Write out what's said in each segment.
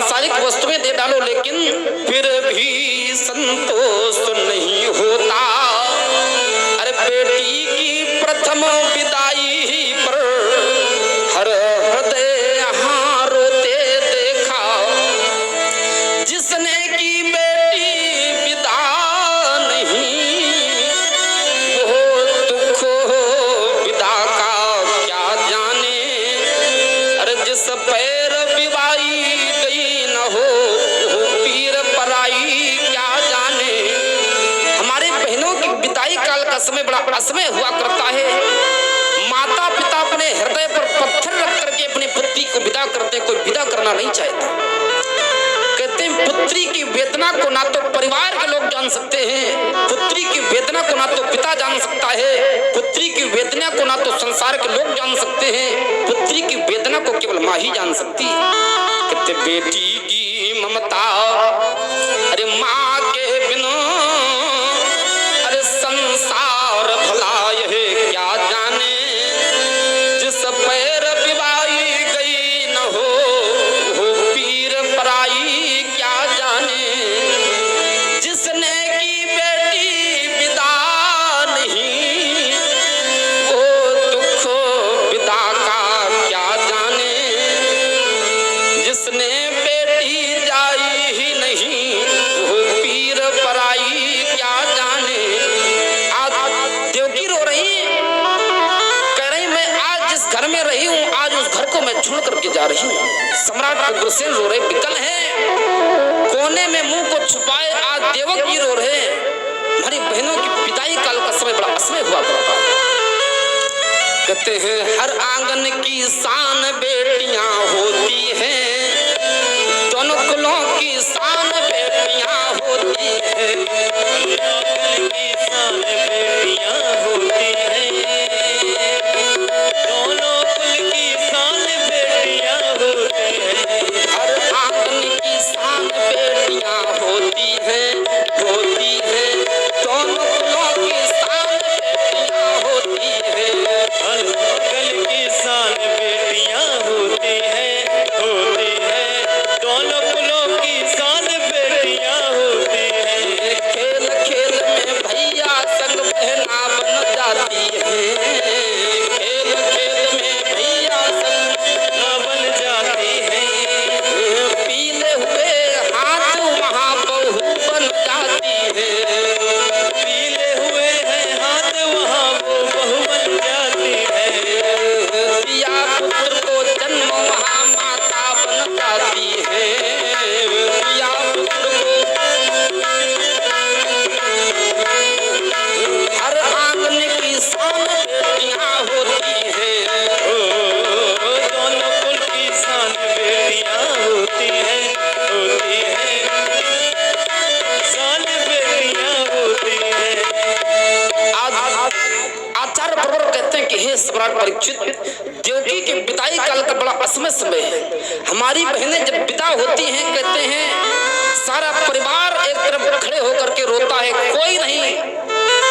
सांसारिक वस्तुएं दे डालो, लेकिन फिर भी संतोष नहीं होता। अरे बेटी की प्रथम विदाई पर हर हृदय यहाँ रोते देखा। जिसने की बेटी विदा नहीं, वो दुख विदा का क्या जाने। अरे जिस पैर विवाई गई न हो, वो पीर पराई क्या जाने। हमारे बहनों की विदाई काल का समय बड़ा असमय हुआ करता है। माता पिता अपने हृदय पर पत्थर रख करके अपनी पुत्री को विदा करते, कोई विदा करना नहीं चाहता। कहते हैं पुत्री की वेदना को ना तो परिवार के लोग जान सकते हैं, पुत्री की वेदना को ना तो पिता जान सकता है, पुत्री की वेदना को ना तो संसार के लोग जान सकते हैं, पुत्री की वेदना को केवल माँ ही जान सकती है। कहते बेटी की ममता, अरे माँ के बिना अरे संसार भला यह क्या जाने। जिस पैर विवाई गई न हो, वो पीर पराई क्या जाने। जिसने की बेटी विदा नहीं, वो दुख विदा का क्या जाने। जिसने बेटी जाई ही नहीं, वो पीर पराई क्या जाने। आज देवकी रो रही, कह रही मैं आज जिस घर में रही हूँ, आज उस घर को मैं छोड़ करके जा रही हूँ। सम्राट उग्रसेन रो रहे, विकल है, कोने में मुंह को छुपाए आज देवकी रो रहे। हमारी बहनों की विदाई काल का समय बड़ा असमय हुआ करता है। कहते हैं हर आंगन की शान बेटियां होती हैं, दोनों कुलों की शान बेटियां होती हैं। की शान बेटियां होती हैं, दोनों कुल की शान बेटियां होती हैं। हर आंगन की शान बेटियां होती हैं, होती हैं, दोनों कुलों की शान बेटियां होती हैं। हर आंगन की शान बेटियां होती हैं, होती हैं, दोनों कुलों की शान बेटियां होती हैं। खेल खेल में भैया संग बहना बन जाती है, खेल खेल में भैया संग बहना बन जाती है। पीले हुए हाथ वहाँ बहू बन जाती है, पीले हुए हैं हाथ वहाँ वो बहू बन जाती है। पिया पुत्र को जन्म वहाँ माता बन जाती है, पिया पुत्र को। हर आंगन की शान बेटियां होती हैं, दोनों कुल की शान बेटियां होती हैं, होती हैं, शान बेटियां होती हैं। आचार्य प्रवर कहते हैं कि हे सम्राट परीक्षित, देवकी की विदाई काल का बड़ा असमय समय है। हमारी बहनें जब विदा होती हैं, कहते हैं सारा परिवार एक तरफ खड़े होकर के रोता है, कोई नहीं।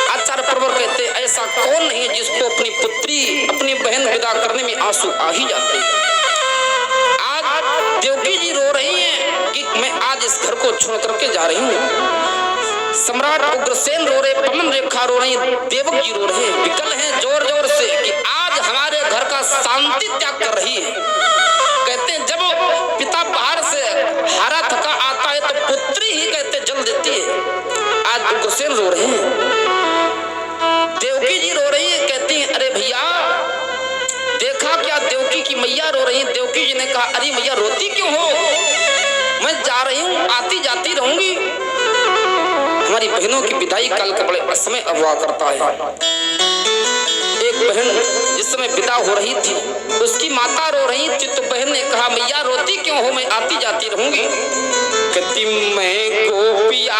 आचार्य प्रवर कहते हैं ऐसा कौन नहीं है जिसको अपनी पुत्री अपनी बहन विदा करने में आंसू आ ही जाते हैं। आज देवकी जी रो रही हैं कि मैं आज इस घर को छोड़ करके जा रही हूँ। सम्राट उग्रसेन रो रहे, पवन रेखा रो रही, देवक जी रो रहे, विकल हैं जोर जोर से कि आज हमारे घर का शांति त्याग कर रही है। कहते हैं जब पिता बाहर से हारा थका आता है तो पुत्री ही कहते जल देती है। आज उग्रसेन रो रहे हैं, देवकी जी रो रही है, कहती है अरे भैया देखा क्या, देवकी की मैया रो रही है। देवकी जी ने कहा अरे मैया रोती क्यों हो, मैं जा रही हूँ, आती जाती रहूंगी। हमारी बहनों की विदाई काल का बड़े असमय हुआ करता है। एक बहन जिस समय विदा हो रही थी, उसकी माता रो रही थी, तो बहन ने कहा मैया रोती क्यों हो, मैं आती जाती रहूंगी। कहती मैं गोपिया